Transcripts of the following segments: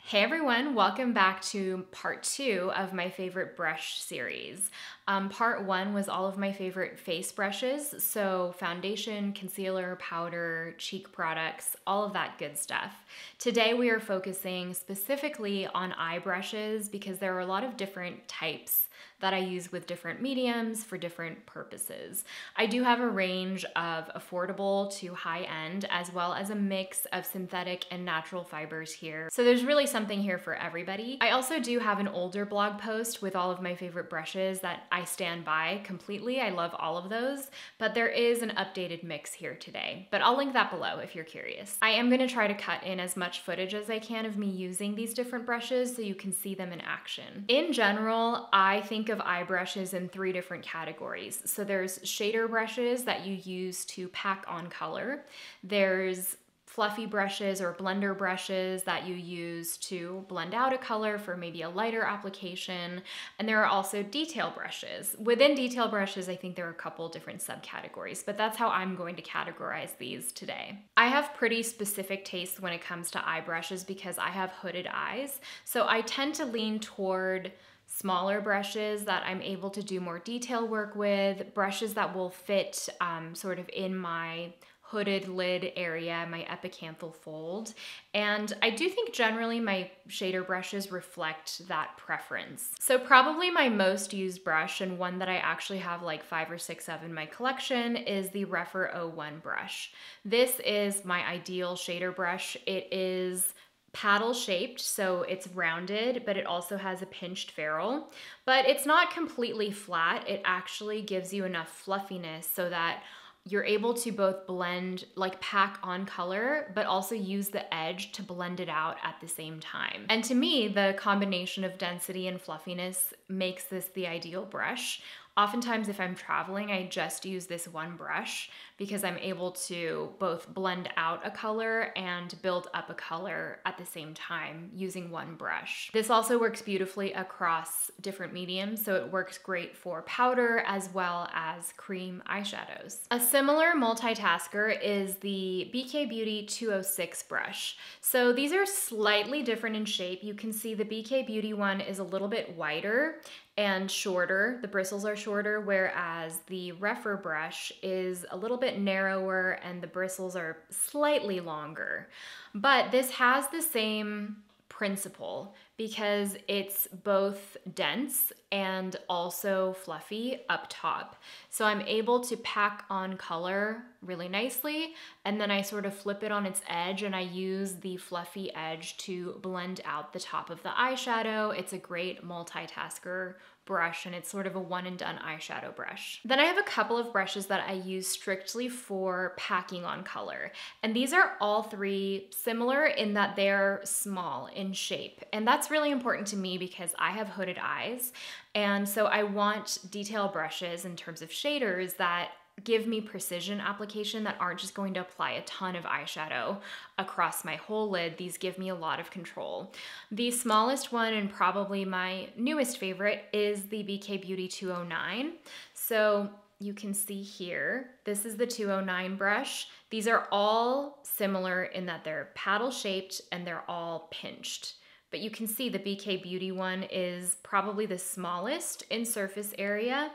Hey everyone, welcome back to part 2 of my favorite brush series. Part 1 was all of my favorite face brushes, so foundation, concealer, powder, cheek products, all of that good stuff. Today we are focusing specifically on eye brushes because there are a lot of different types that I use with different mediums for different purposes. I do have a range of affordable to high-end, as well as a mix of synthetic and natural fibers here. So there's really something here for everybody. I also do have an older blog post with all of my favorite brushes that I stand by completely. I love all of those, but there is an updated mix here today. But I'll link that below if you're curious. I am gonna try to cut in as much footage as I can of me using these different brushes so you can see them in action. In general, I think of eye brushes in 3 different categories. So there's shader brushes that you use to pack on color. There's fluffy brushes or blender brushes that you use to blend out a color for maybe a lighter application. And there are also detail brushes. Within detail brushes, I think there are a couple different subcategories, but that's how I'm going to categorize these today. I have pretty specific tastes when it comes to eye brushes because I have hooded eyes. So I tend to lean toward smaller brushes that I'm able to do more detail work with, brushes that will fit sort of in my hooded lid area, my epicanthal fold. And I do think generally my shader brushes reflect that preference. So probably my most used brush, and one that I actually have like 5 or 6 of in my collection, is the Rephr 01 brush. This is my ideal shader brush. It is paddle shaped, so it's rounded, but it also has a pinched ferrule. But it's not completely flat. It actually gives you enough fluffiness so that you're able to both blend, like pack on color, but also use the edge to blend it out at the same time. And to me, the combination of density and fluffiness makes this the ideal brush. Oftentimes, if I'm traveling, I just use this one brush because I'm able to both blend out a color and build up a color at the same time using one brush. This also works beautifully across different mediums, so it works great for powder as well as cream eyeshadows. A similar multitasker is the BK Beauty 206 brush. So these are slightly different in shape. You can see the BK Beauty one is a little bit wider and shorter. The bristles are shorter, whereas the Rephr brush is a little bit narrower and the bristles are slightly longer. But this has the same principle because it's both dense and also fluffy up top. So I'm able to pack on color really nicely, and then I sort of flip it on its edge and I use the fluffy edge to blend out the top of the eyeshadow. It's a great multitasker brush, and it's sort of a one and done eyeshadow brush. Then I have a couple of brushes that I use strictly for packing on color. And these are all 3 similar in that they're small in shape. And that's really important to me because I have hooded eyes. And so I want detail brushes in terms of shaders that give me precision application, that aren't just going to apply a ton of eyeshadow across my whole lid. These give me a lot of control. The smallest one, and probably my newest favorite, is the BK Beauty 209. So you can see here, this is the 209 brush. These are all similar in that they're paddle shaped and they're all pinched. But you can see the BK Beauty one is probably the smallest in surface area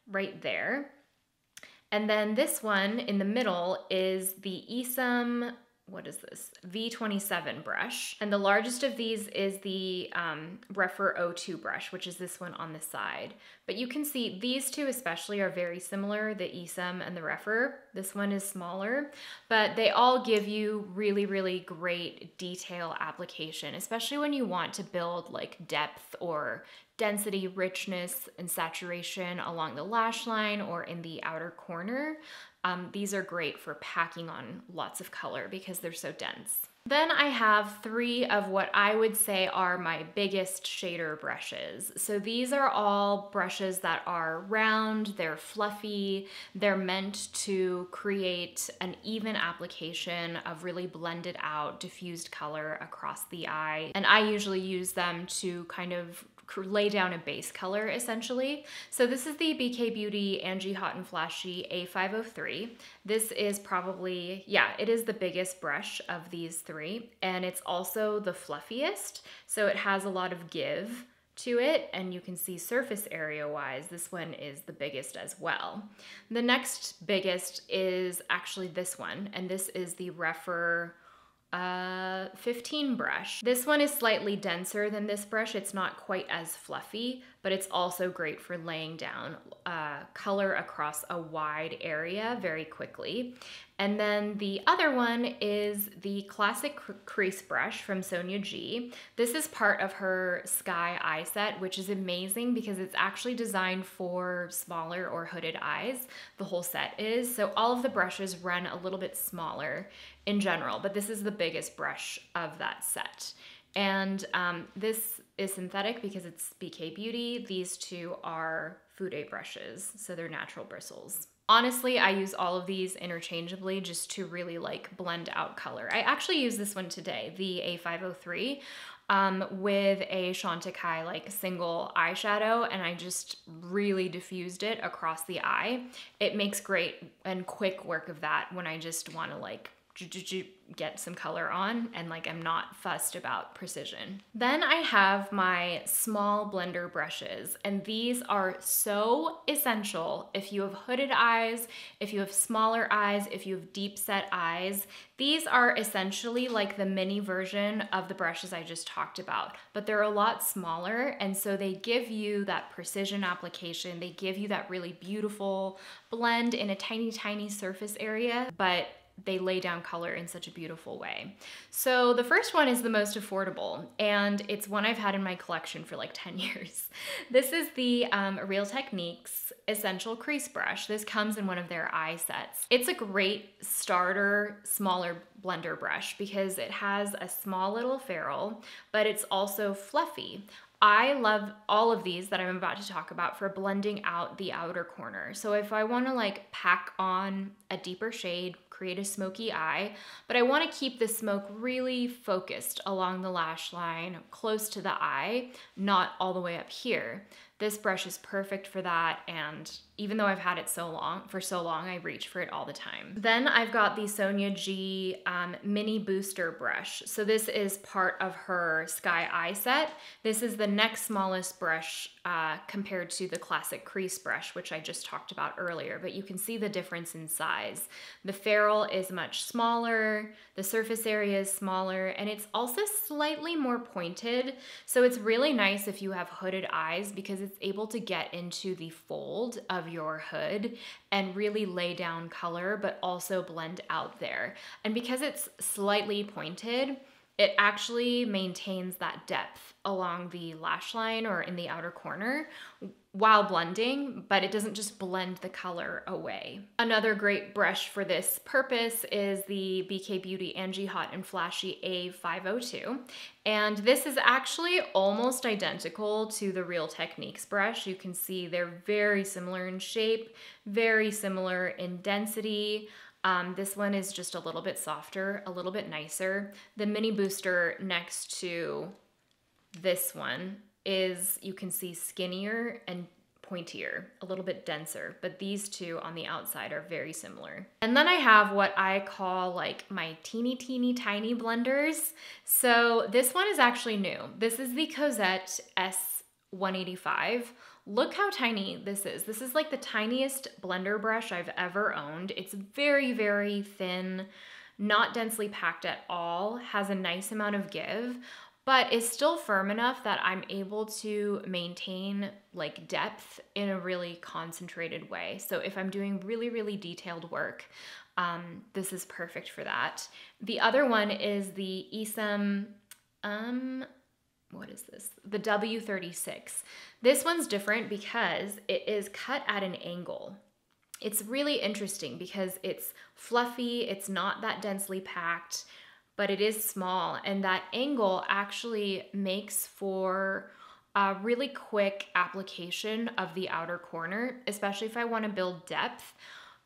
right there. And then this one in the middle is the Esom, what is this? V27 brush. And the largest of these is the Rephr 02 brush, which is this one on the side. But you can see these 2 especially are very similar, the Esom and the Rephr. This one is smaller, but they all give you really, really great detail application, especially when you want to build like depth or density, richness, and saturation along the lash line or in the outer corner. These are great for packing on lots of color because they're so dense. Then I have 3 of what I would say are my biggest shader brushes. So these are all brushes that are round, they're fluffy, they're meant to create an even application of really blended out, diffused color across the eye. And I usually use them to kind of lay down a base color essentially. So this is the BK Beauty Angie Hot and Flashy A503. This is probably, yeah, it is the biggest brush of these three, and it's also the fluffiest. So it has a lot of give to it, and you can see surface area wise, this one is the biggest as well. The next biggest is actually this one, and this is the Rephr 15 brush. This one is slightly denser than this brush. It's not quite as fluffy, but it's also great for laying down color across a wide area very quickly. And then the other one is the classic crease brush from Sonia G. This is part of her Sky Eye set, which is amazing because it's actually designed for smaller or hooded eyes. The whole set is. So all of the brushes run a little bit smaller in general, but this is the biggest brush of that set. And this is synthetic because it's BK Beauty. These two are Fude brushes, so they're natural bristles. Honestly, I use all of these interchangeably just to really like blend out color. I actually use this one today, the A503, with a Chantecaille like single eyeshadow, and I just really diffused it across the eye. It makes great and quick work of that when I just want to like get some color on and like I'm not fussed about precision. Then I have my small blender brushes, and these are so essential if you have hooded eyes, if you have smaller eyes, if you have deep set eyes. These are essentially like the mini version of the brushes I just talked about, but they're a lot smaller, and so they give you that precision application. They give you that really beautiful blend in a tiny surface area, but they lay down color in such a beautiful way. So the first one is the most affordable, and it's one I've had in my collection for like 10 years. This is the Real Techniques Essential Crease Brush. This comes in one of their eye sets. It's a great starter, smaller blender brush because it has a small little ferrule, but it's also fluffy. I love all of these that I'm about to talk about for blending out the outer corner. So if I want to like pack on a deeper shade, create a smoky eye, but I want to keep the smoke really focused along the lash line, close to the eye, not all the way up here. This brush is perfect for that, and even though I've had it for so long, I reach for it all the time. Then I've got the Sonia G Mini Booster brush. So this is part of her Sky Eye set. This is the next smallest brush compared to the classic crease brush, which I just talked about earlier, but you can see the difference in size. The ferrule is much smaller, the surface area is smaller, and it's also slightly more pointed. So it's really nice if you have hooded eyes because it's able to get into the fold of your hood and really lay down color, but also blend out there. And because it's slightly pointed, it actually maintains that depth along the lash line or in the outer corner while blending, but it doesn't just blend the color away. Another great brush for this purpose is the BK Beauty Angie Hot and Flashy A502. And this is actually almost identical to the Real Techniques brush. You can see they're very similar in shape, very similar in density. This one is just a little bit softer, a little bit nicer. The Mini Booster next to this one is, you can see, skinnier and pointier, a little bit denser, but these two on the outside are very similar. And then I have what I call like my teeny tiny blenders. So this one is actually new. This is the Cosette S185. Look how tiny this is. This is like the tiniest blender brush I've ever owned. It's very thin, not densely packed at all, has a nice amount of give, but is still firm enough that I'm able to maintain like depth in a really concentrated way. So if I'm doing really detailed work, this is perfect for that. The other one is the Esem, what is this? The W36. This one's different because it is cut at an angle. It's really interesting because it's fluffy, it's not that densely packed, but it is small, and that angle actually makes for a really quick application of the outer corner, especially if I want to build depth.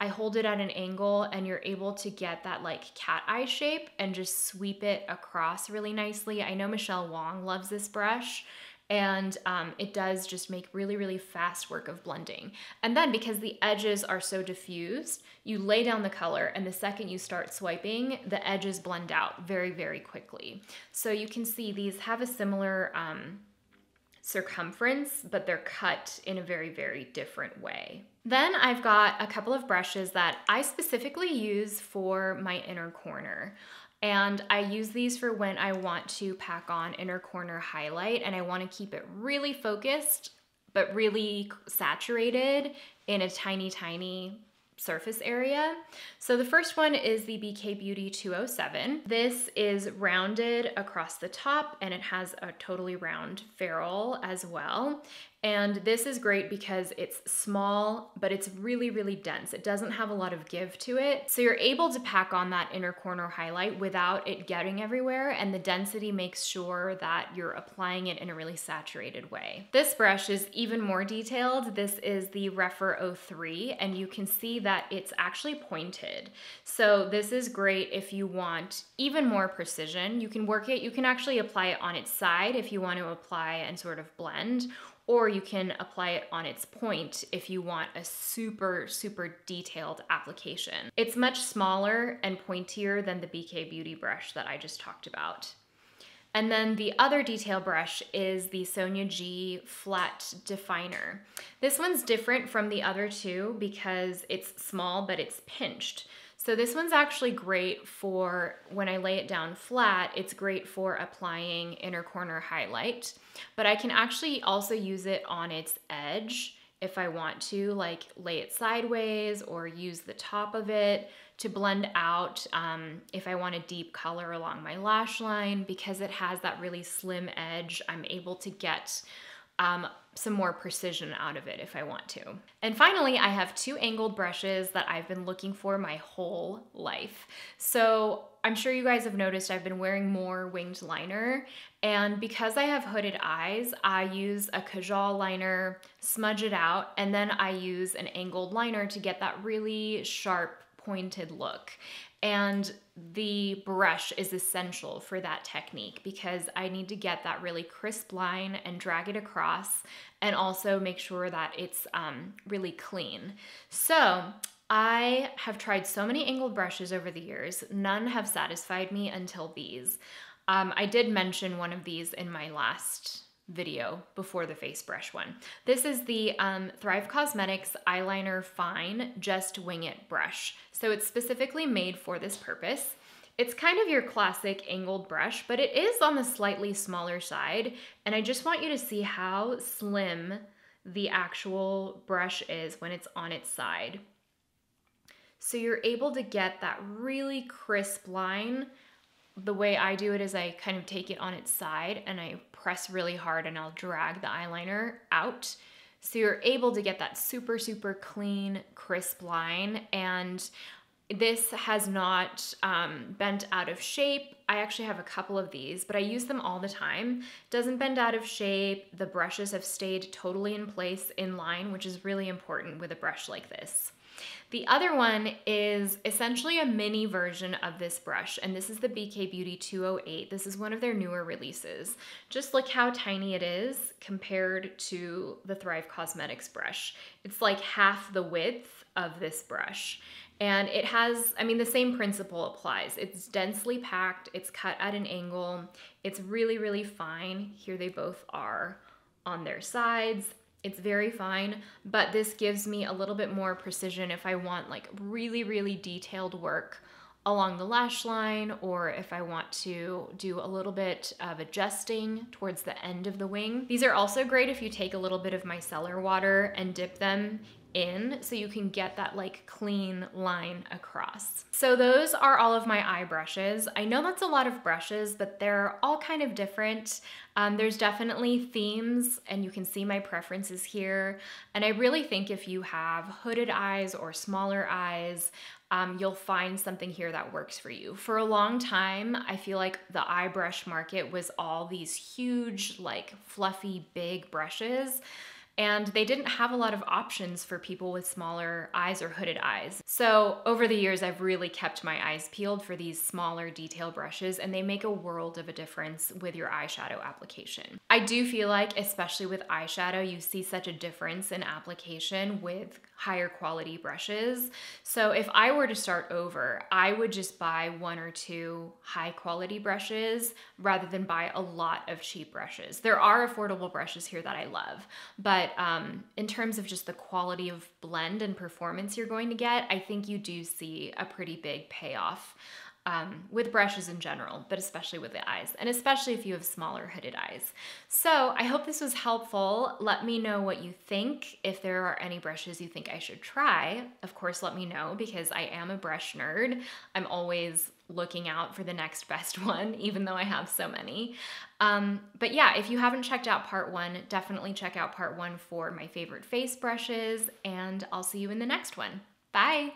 I hold it at an angle and you're able to get that like cat eye shape and just sweep it across really nicely. I know Michelle Wong loves this brush, and it does just make really, really fast work of blending. And then because the edges are so diffused, you lay down the color, and the second you start swiping, the edges blend out very, very quickly. So you can see these have a similar circumference, but they're cut in a very, very different way. Then I've got a couple of brushes that I specifically use for my inner corner. And I use these for when I want to pack on inner corner highlight and I want to keep it really focused, but really saturated in a tiny, tiny surface area. So the first one is the BK Beauty 207. This is rounded across the top and it has a totally round ferrule as well. And this is great because it's small, but it's really, really dense. It doesn't have a lot of give to it. So you're able to pack on that inner corner highlight without it getting everywhere, and the density makes sure that you're applying it in a really saturated way. This brush is even more detailed. This is the Rephr 03, and you can see that it's actually pointed. So this is great if you want even more precision. You can work it, you can actually apply it on its side if you want to apply and sort of blend, or you can apply it on its point if you want a super, super detailed application. It's much smaller and pointier than the BK Beauty brush that I just talked about. And then the other detail brush is the Sonia G Flat Definer. This one's different from the other two because it's small, but it's pinched. So this one's actually great for when I lay it down flat. It's great for applying inner corner highlight, but I can actually also use it on its edge if I want to, like lay it sideways or use the top of it to blend out if I want a deep color along my lash line. Because it has that really slim edge, I'm able to get some more precision out of it if I want to. And finally, I have two angled brushes that I've been looking for my whole life. So I'm sure you guys have noticed I've been wearing more winged liner, and because I have hooded eyes, I use a Kajal liner, smudge it out, and then I use an angled liner to get that really sharp, pointed look. And the brush is essential for that technique because I need to get that really crisp line and drag it across, and also make sure that it's really clean. So I have tried so many angled brushes over the years. None have satisfied me until these. I did mention one of these in my last video before the face brush one. This is the Thrive Causemetics Eyeliner Fine Just Wing It brush. So it's specifically made for this purpose. It's kind of your classic angled brush, but it is on the slightly smaller side. And I just want you to see how slim the actual brush is when it's on its side. So you're able to get that really crisp line. The way I do it is I kind of take it on its side and I press really hard and I'll drag the eyeliner out. So you're able to get that super, super clean, crisp line. And this has not bent out of shape. I actually have a couple of these, but I use them all the time. Doesn't bend out of shape. The brushes have stayed totally in place, in line, which is really important with a brush like this. The other one is essentially a mini version of this brush, and this is the BK Beauty 208. This is one of their newer releases. Just look how tiny it is compared to the Thrive Causemetics brush. It's like half the width of this brush. And it has, I mean, the same principle applies. It's densely packed, it's cut at an angle, it's really, really fine. Here they both are on their sides. It's very fine, but this gives me a little bit more precision if I want like really, really detailed work along the lash line, or if I want to do a little bit of adjusting towards the end of the wing. These are also great if you take a little bit of micellar water and dip them in so you can get that like clean line across. So those are all of my eye brushes. I know that's a lot of brushes, but they're all kind of different. There's definitely themes, and you can see my preferences here. And I really think if you have hooded eyes or smaller eyes, you'll find something here that works for you. For a long time, I feel like the eye brush market was all these huge, like fluffy, big brushes. and they didn't have a lot of options for people with smaller eyes or hooded eyes. So over the years, I've really kept my eyes peeled for these smaller detail brushes, and they make a world of a difference with your eyeshadow application. I do feel like, especially with eyeshadow, you see such a difference in application with higher quality brushes. So if I were to start over, I would just buy 1 or 2 high quality brushes rather than buy a lot of cheap brushes. There are affordable brushes here that I love, but in terms of just the quality of blend and performance you're going to get, I think you do see a pretty big payoff with brushes in general, but especially with the eyes, and especially if you have smaller hooded eyes. So I hope this was helpful. Let me know what you think. If there are any brushes you think I should try, of course, let me know, because I am a brush nerd. I'm always looking out for the next best one, even though I have so many. But yeah, if you haven't checked out part 1, definitely check out part 1 for my favorite face brushes, and I'll see you in the next one. Bye.